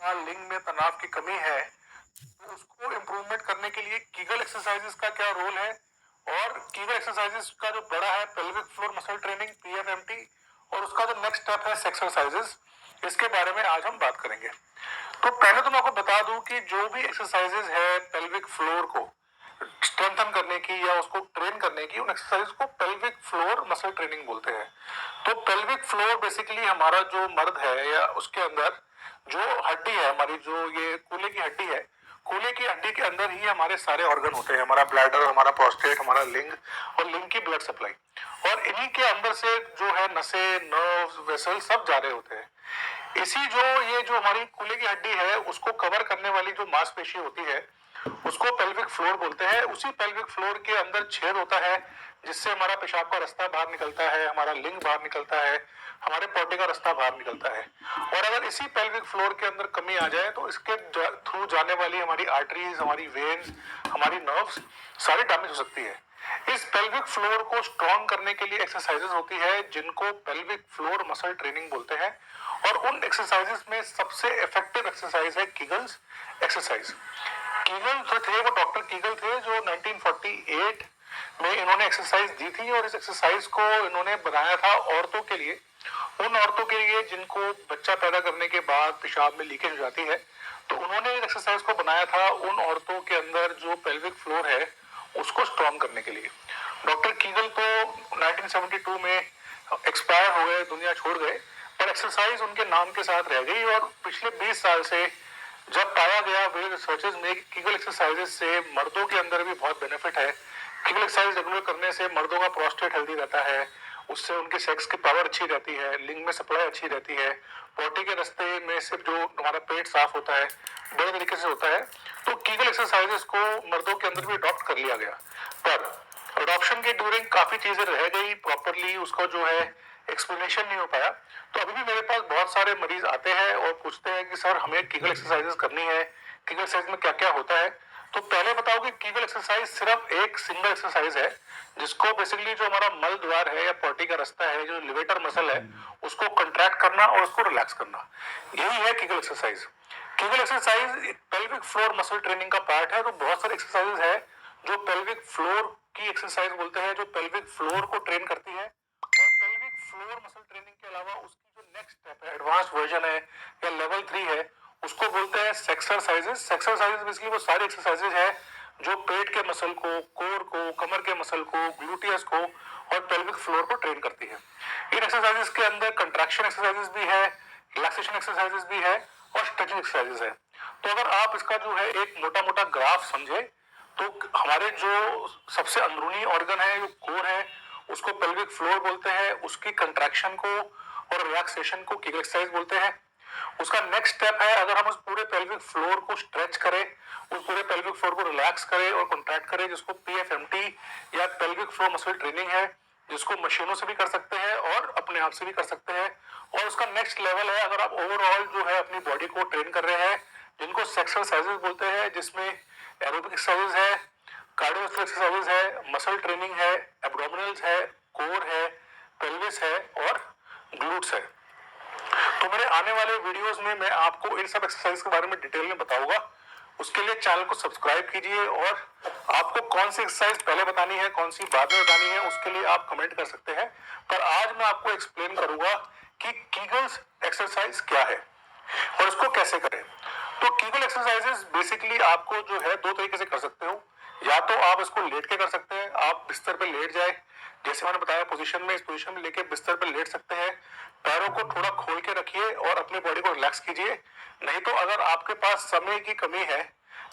या लिंग में तनाव की कमी है, तो उसको इम्प्रूवमेंट करने के लिए कीगल एक्सरसाइजेस का क्या रोल है, और कीगल एक्सरसाइजेस का जो बड़ा है पेल्विक फ्लोर मसल ट्रेनिंग पीएफएमटी, और उसका जो नेक्स्ट स्टेप है सेक्स एक्सरसाइजेस, इसके बारे में आज हम बात करेंगे। तो पहले तो मैं आपको बता दूं कि जो भी एक्सरसाइजेस है पेल्विक फ्लोर को स्ट्रेंथन करने की या उसको ट्रेन करने की, उन एक्सरसाइज को पेल्विक फ्लोर मसल ट्रेनिंग बोलते हैं। तो पेल्विक फ्लोर बेसिकली हमारा जो मर्द है या उसके अंदर जो हड्डी है हमारी, जो ये कूल्हे की हड्डी है, कूल्हे की हड्डी के अंदर ही हमारे सारे ऑर्गन होते हैं, हमारा ब्लैडर, हमारा प्रोस्टेट, हमारा लिंग और लिंग की ब्लड सप्लाई, और इन्हीं के अंदर से जो है नसें, नर्व्स, वेसल सब जा रहे होते हैं। इसी जो ये जो हमारी कूल्हे की हड्डी है उसको कवर करने वाली जो मांसपेशी होती है उसको पेल्विक फ्लोर बोलते हैं। उसी पेल्विक फ्लोर के अंदर छेद होता है जिससे हमारा पेशाब का रास्ता बाहर निकलता है, हमारा लिंग बाहर निकलता है, हमारे पोटे का रास्ता बाहर निकलता है। और अगर इसी पेल्विक फ्लोर के अंदर कमी आ जाए तो इसके थ्रू जाने वाली हमारी आर्टरीज, हमारी वेन्स, हमारी नर्व्स सारी डैमेज हो सकती है। इस पेल्विक फ्लोर को स्ट्रॉन्ग करने के लिए एक्सरसाइजेस होती है जिनको पेल्विक फ्लोर मसल ट्रेनिंग बोलते हैं, और उन एक्सरसाइजेस में सबसे इफेक्टिव एक्सरसाइज है कीगल्स एक्सरसाइज। कीगल जो थे वो डॉक्टर कीगल थे जो 1948 में इन्होंने एक्सरसाइज दी थी, और इस एक्सरसाइज को इन्होंने बनाया था औरतों के लिए, उन औरतों के लिए जिनको बच्चा पैदा करने के बाद पेशाब में लीकेज हो जाती है। तो उन्होंने इस एक्सरसाइज को बनाया था उन औरतों के अंदर जो पेल्विक फ्लोर है उसको स्ट्रॉन्ग करने के लिए। डॉक्टर कीगल तो 1972 में एक्सपायर हो गए, दुनिया छोड़ गए, पर एक्सरसाइज उनके नाम के साथ रह गई। और पिछले 20 साल से जब पाया गया वे रिसर्चेस में कीगल एक्सरसाइजेस से मर्दों के अंदर भी बहुत बेनिफिट है। कीगल एक्सरसाइज रेगुलर करने से मर्दों का प्रोस्टेट हेल्दी रहता है, उससे उनके सेक्स की पावर अच्छी रहती है, लिंग में सप्लाई अच्छी रहती है, पोटी के रास्ते में से जो हमारा पेट साफ होता है बड़े तरीके से होता है। तो कीगल एक्सरसाइजेस को मर्दों के अंदर भी अडॉप्ट कर लिया गया, पर अडॉप्शन के ड्यूरिंग काफी चीजें रह गई, प्रॉपरली उसका जो है एक्सप्लेनेशन नहीं हो पाया। तो अभी भी मेरे पास बहुत सारे मरीज आते हैं और पूछते हैं कि सर हमें कीगल एक्सरसाइजेस करनी है, कीगल एक्सरसाइज में क्या क्या होता है। तो पहले बताओ कि कीगल एक्सरसाइज सिर्फ एक सिंगल एक्सरसाइज है जिसको बेसिकली जो हमारा मल द्वार है या पोटी का रास्ता है, जो लिवेटर मसल है, उसको कंट्रैक्ट करना और उसको रिलैक्स करना, यही है Kegel exercise. Kegel exercise pelvic floor muscle training का पार्ट है। तो बहुत सारे एक्सरसाइजेस है जो पेल्विक फ्लोर की एक्सरसाइज बोलते हैं, जो पेल्विक फ्लोर को ट्रेन करती है। और पेल्विक फ्लोर मसल ट्रेनिंग के अलावा उसकी जो नेक्स्ट स्टेप है, एडवांस वर्जन है या लेवल 3 है, उसको बोलते हैं सेक्सरसाइजेस। सेक्सरसाइजेस बेसिकली वो सारी एक्सरसाइजेस है जो पेट के मसल को, कोर को, कमर के मसल को, ग्लूटियस को और पेल्विक फ्लोर को ट्रेन करती है। इन एक्सरसाइजेस के अंदर कंट्रैक्शन एक्सरसाइजेस भी है, रिलैक्सेशन एक्सरसाइजेस भी है और स्ट्रेचिंग एक्सरसाइजेस है। तो अगर आप इसका जो है एक मोटा मोटा ग्राफ समझे तो हमारे जो सबसे अंदरूनी ऑर्गन है, जो कोर है, उसको पेल्विक फ्लोर बोलते हैं, उसकी कंट्रैक्शन को और रिलैक्सेशन को कीगल एक्सरसाइज बोलते हैं। उसका नेक्स्ट स्टेप है अगर हम उस पूरे पेल्विक फ्लोर को स्ट्रेच करें, उस पूरे पेल्विक फ्लोर को रिलैक्स करें और कॉन्ट्रैक्ट करें, जिसको पीएफएमटी या पेल्विक फ्लोर मसल ट्रेनिंग है, जिसको मशीनों से भी कर सकते हैं और अपने आप से भी कर सकते हैं। और उसका नेक्स्ट लेवल है अगर आप ओवरऑल जो है अपनी बॉडी को ट्रेन कर रहे हैं, जिनको सेक्स एक्सरसाइजेस बोलते हैं, जिसमें एरोबिक एक्सरसाइजेस है, कार्डियोवास्कुलर एक्सरसाइजेस है, मसल ट्रेनिंग है, एब्डोमिनल्स है, कोर है, पेल्विस है और ग्लूट्स है। तो मेरे आने वाले वीडियोस में मैं आपको इन सब एक्सरसाइज के बारे में डिटेल में बताऊंगा। उसके लिए चैनल को सब्सक्राइब कीजिए, और आपको कौन सी एक्सरसाइज पहले बतानी है, कौन सी बाद में बतानी है, उसके लिए आप कमेंट कर सकते हैं। पर आज मैं आपको एक्सप्लेन करूंगा कि कीगल्स एक्सरसाइज क्या है और इसको कैसे करें। तो कीगल एक्सरसाइजेस बेसिकली आपको जो है दो तरीके से कर सकते हो। या तो आप इसको लेट के कर सकते हैं, आप बिस्तर पे लेट जाए, जैसे मैंने बताया पोजीशन में, इस पोजीशन में लेके बिस्तर पे लेट सकते हैं, पैरों को थोड़ा खोल के रखिए और अपनी बॉडी को रिलैक्स कीजिए। नहीं तो अगर आपके पास समय की कमी है,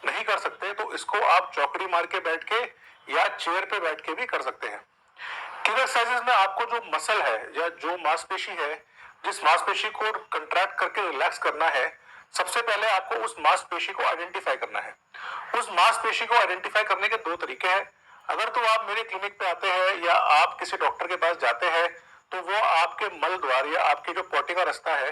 नहीं कर सकते, तो इसको आप चौकड़ी मार के बैठ के या चेयर पे बैठ के भी कर सकते हैं। कीगल एक्सरसाइजेस में आपको जो मसल है या जो मांसपेशी है, जिस मांसपेशी को कंट्रैक्ट करके रिलैक्स करना है, सबसे पहले आपको उस मांसपेशी को आइडेंटिफाई करना है। उस मांसपेशी को आइडेंटिफाई करने के दो तरीके हैं। अगर तो आप मेरे क्लिनिक पे आते हैं या आप किसी डॉक्टर के पास जाते हैं, तो वो आपके मल द्वार या आपके जो पोटी का रास्ता है,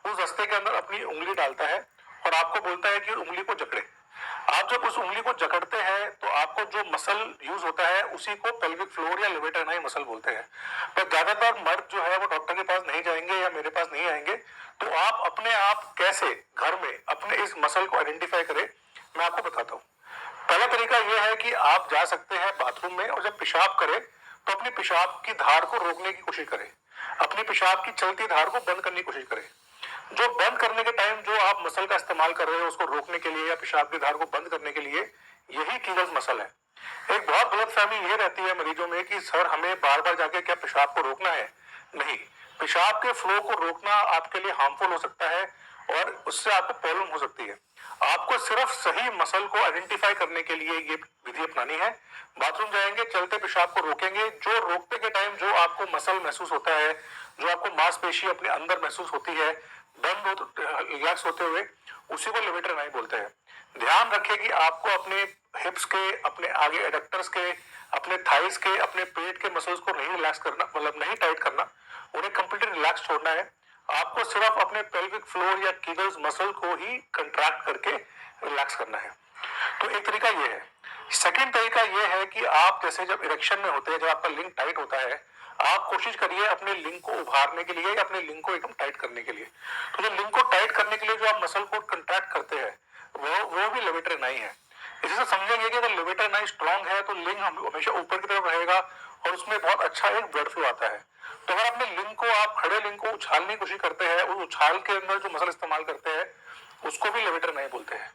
उस रास्ते के अंदर अपनी उंगली डालता है और आपको बोलता है कि उंगली को जकड़े। आप जब उस उंगली को जकड़ते हैं तो आपको जो मसल यूज होता है उसी को पेल्विक फ्लोर या लेवेटर नाई मसल बोलते हैं। पर ज्यादातर मर्द जो है वो डॉक्टर के पास नहीं जाएंगे या मेरे पास नहीं आएंगे। तो आप अपने आप कैसे घर में अपने इस मसल को आइडेंटिफाई करें, मैं आपको बताता हूँ। पहला तरीका यह है कि आप जा सकते हैं बाथरूम में और जब पेशाब करें तो अपनी पेशाब की धार को रोकने की कोशिश करें, अपनी पेशाब की चलती धार को बंद करने की कोशिश करें। जो बंद करने के टाइम जो आप मसल का इस्तेमाल कर रहे हो उसको रोकने के लिए या पेशाब की धार को बंद करने के लिए, यही कीगल्स मसल है। एक बहुत गलत फहमी ये रहती है मरीजों में कि सर हमें बार बार जाके क्या पेशाब को रोकना है। नहीं, पेशाब के फ्लो को रोकना आपके लिए हार्मफुल हो सकता है और उससे आपको प्रॉब्लम हो सकती है। आपको सिर्फ सही मसल को आइडेंटिफाई करने के लिए ये विधि अपनानी है। बाथरूम जाएंगे, चलते पेशाब को रोकेंगे, जो रोकते के टाइम जो आपको मसल महसूस होता है, जो आपको मांसपेशी अपने अंदर महसूस होती है बंद रिलैक्स होते हुए, उसी को लेवेटर नाई बोलते हैं। ध्यान रखें कि आपको अपने हिप्स के, अपने आगे एडक्टर्स के, अपने थाइस के, अपने पेट के मसल्स को नहीं रिलैक्स करना, मतलब नहीं टाइट करना, उन्हें कंप्लीटली रिलैक्स छोड़ना है। आपको सिर्फ अपने पेल्विक फ्लोर या कीगल्स मसल को ही कंट्रैक्ट करके रिलैक्स करना है। तो एक तरीका ये है। सेकंड तरीका ये है कि आप जैसे जब इरेक्शन में होते हैं, जब आपका लिंग टाइट होता है, आप कोशिश करिए अपने लिंग को उभारने के लिए या अपने लिंग को एकदम टाइट करने के लिए। तो जो लिंग को टाइट करने के लिए जो आप मसल को कंट्रैक्ट करते हैं वो भी लेवेटर नाई है। इसी से समझेंगे कि अगर लेवेटर नाई स्ट्रांग है तो लिंग हमेशा ऊपर की तरफ रहेगा और उसमें बहुत अच्छा एक ब्लड फ्लो आता है। तो अगर अपने लिंग को, आप खड़े लिंग को उछालने की कोशिश करते हैं, उस उछाल के अंदर जो मसल इस्तेमाल करते हैं उसको भी लेवेटर नाई बोलते हैं।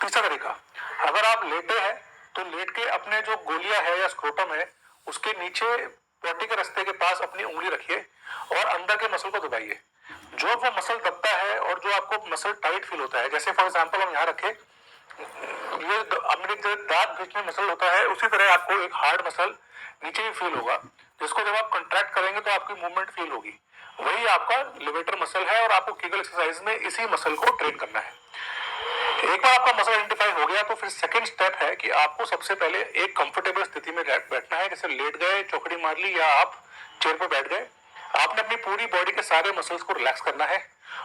तीसरा तरीका, अगर आप लेटे हैं तो लेट के अपने जो गोलियां है या स्क्रोटम है उसके नीचे पोटी के रास्ते के पास अपनी उंगली रखिए और अंदर के मसल को दबाइए। जो वो मसल दबता है और जो आपको मसल टाइट फील होता है, जैसे फॉर एग्जांपल हम यहाँ रखे, ये अपने जो दांत बीच में मसल होता है उसी तरह आपको एक हार्ड मसल नीचे भी फील होगा, जिसको जब आप कंट्रैक्ट करेंगे तो आपकी मूवमेंट फील होगी। वही आपका लिवेटर मसल है और आपको कीगल एक्सरसाइज में इसी मसल को ट्रेन करना है। एक बार आपका मसल आइडेंटिफाई हो गया तो फिर सेकंड स्टेप है कि आपको सबसे पहले एक कंफर्टेबल स्थिति में बैठना है, जैसे लेट गए, चौकड़ी मार ली या आप चेयर पर बैठ गए। आपने अपनी पूरी बॉडी के सारे मसल्स को रिलैक्स करना है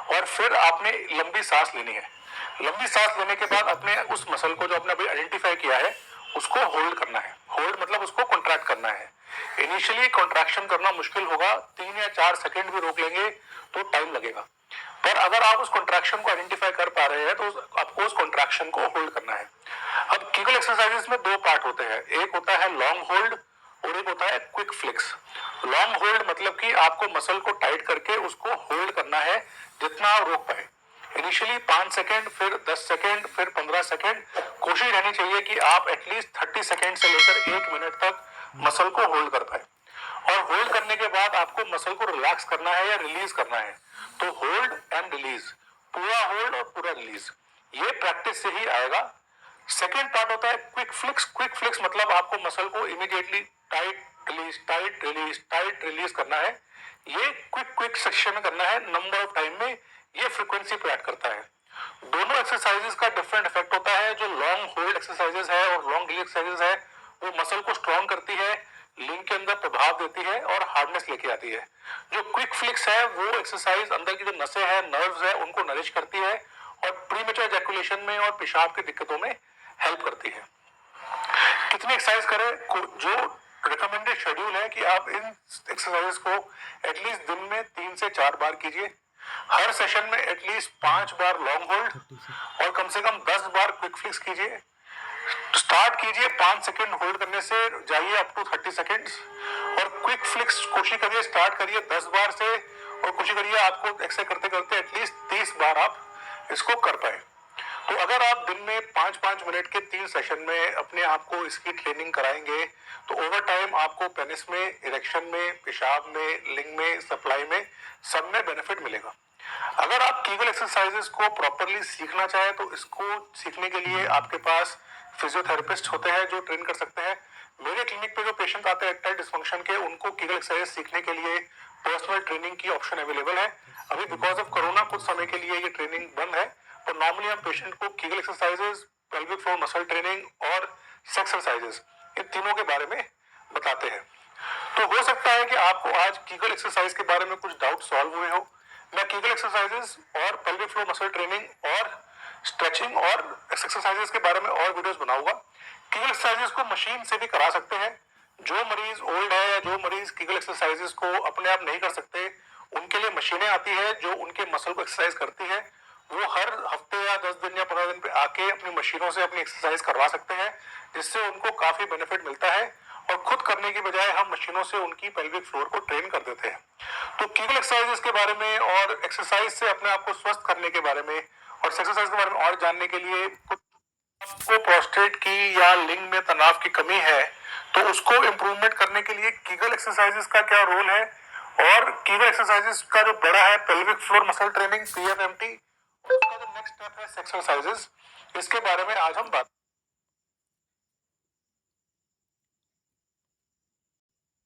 और फिर आपने लंबी सांस लेनी है। लंबी सांस लेने के बाद अपने उस मसल को जो आपने अभी आइडेंटिफाई किया है उसको होल्ड करना है। होल्ड मतलब उसको कॉन्ट्रैक्ट करना है। इनिशियली कॉन्ट्रैक्शन करना मुश्किल होगा, 3 या 4 सेकंड भी रोक लेंगे तो टाइम लगेगा, पर अगर आप उस कॉन्ट्रैक्शन को आइडेंटिफाई कर पा रहे हैं तो आपको उस कॉन्ट्रैक्शन को होल्ड करना है। अब कीगल एक्सरसाइजेस में दो पार्ट होते हैं, एक होता है लॉन्ग होल्ड और एक होता है क्विक फ्लिक्स। लॉन्ग होल्ड मतलब कि आपको मसल को टाइट करके उसको होल्ड करना है जितना आप रोक पाए। इनिशियली 5 सेकंड, फिर 10 सेकंड, फिर 15 सेकंड। कोशिश रहनी चाहिए कि आप एटलीस्ट 30 सेकंड से लेकर 1 मिनट तक मसल को होल्ड कर पाए। और होल्ड करने के बाद आपको मसल को रिलैक्स करना है या रिलीज करना है। तो होल्ड एंड रिलीज, पूरा होल्ड और पूरा रिलीज, ये प्रैक्टिस से ही आएगा। सेकेंड पार्ट होता है क्विक फ्लिक्स। क्विक फ्लिक्स मतलब आपको मसल को immediately tight release, tight release, tight release करना है। ये क्विक सेक्शन में करना है, नंबर ऑफ टाइम में, ये फ्रीक्वेंसी पे ऐड करता है। दोनों एक्सरसाइजेस का डिफरेंट इफेक्ट होता है। जो लॉन्ग होल्ड एक्सरसाइजेस है और लॉन्ग रिलीज एक्सरसाइजेस है वो मसल को स्ट्रॉन्ग करती है, लिंक के अंदर प्रभाव देती है और हार्डनेस लेके आती है। जो क्विक फ्लिक्स है वो एक्सरसाइज अंदर की जो नसें हैं, नर्व्स है, उनको नरिश करती है और प्रीमेच्योर इजैकुलेशन में और पेशाब की दिक्कतों में हेल्प करती है। कितनी एक्सरसाइज करें? जो रिकमेंडेड शेड्यूल है कि आप इन एक्सरसाइजेस को एटलीस्ट दिन में 3 से 4 बार कीजिए। हर सेशन में एटलीस्ट 5 बार लॉन्ग होल्ड और कम से कम 10 बार क्विक फ्लिक्स कीजिए। स्टार्ट कीजिए 5 सेकंड होल्ड करने से, जाइए अप टू 30 सेकंड्स और क्विक फ्लिक्स कोशिश करिए, स्टार्ट करिए 10 बार से और कोशिश करिए आपको एक्सरसाइज करते करते एटलीस्ट 30 बार आप इसको कर पाए। तो अगर आप दिन में 5-5 मिनट के 3 सेशन में अपने आप को इसकी ट्रेनिंग कराएंगे तो ओवर टाइम आपको पेनिस में, इरेक्शन में, पेशाब में, लिंग में, सप्लाई में, सब में बेनिफिट मिलेगा। अगर आप कीगल एक्सरसाइजेस को प्रॉपरली सीखना चाहें तो इसको सीखने के लिए आपके पास फिजियोथेरेपिस्ट होते हैं जो ट्रेन कर सकते हैं। मेरे क्लिनिक पे जो पेशेंट आते हैं इरेक्टाइल डिस्फंक्शन के, उनको कीगल एक्सरसाइज सीखने के लिए पर्सनल ट्रेनिंग की ऑप्शन अवेलेबल है। अभी बिकॉज ऑफ कोरोना कुछ समय के लिए ये ट्रेनिंग बंद है, पर नॉर्मली हम पेशेंट को Kegel exercises, pelvic floor muscle training और सेक्स एक्सरसाइजेस, इन तीनों के बारे में बताते हैं। तो हो सकता है कि आपको आज कीगल एक्सरसाइज के बारे में कुछ डाउट सॉल्व हुए हो। मैं कीगल एक्सरसाइजेस और पेल्विक फ्लोर मसल ट्रेनिंग और स्ट्रेचिंग और एक्सरसाइजेस के बारे में और वीडियोस बनाऊंगा। कीगल एक्सरसाइजेस को मशीन से भी करा सकते हैं। जो मरीज ओल्ड है या जो मरीज कीगल एक्सरसाइजेस को अपने आप नहीं कर सकते, उनके लिए मशीनें आती है जो उनके मसल को एक्सरसाइज करती है। वो हर हफ्ते या 10 दिन या 15 दिन पे आके अपनी मशीनों से अपनी एक्सरसाइज करवा सकते हैं, जिससे उनको काफी बेनिफिट मिलता है। और खुद करने की बजाय हम मशीनों से उनकी पेल्विक फ्लोर को ट्रेन कर देते हैं। तो कीगल एक्सरसाइजेस के बारे में और एक्सरसाइज से अपने आप को स्वस्थ करने के बारे में और एक्सरसाइज के बारे में और जानने के लिए, आपको प्रोस्टेट की या लिंग में तनाव की कमी है तो उसको इम्प्रूवमेंट करने के लिए कीगल एक्सरसाइजेस का क्या रोल है, और कीगल एक्सरसाइजेस का जो बड़ा है pelvic floor muscle training PFMT, उसका जो नेक्स्ट स्टेप है सेक्स एक्सरसाइजेस, इसके बारे में आज हम बात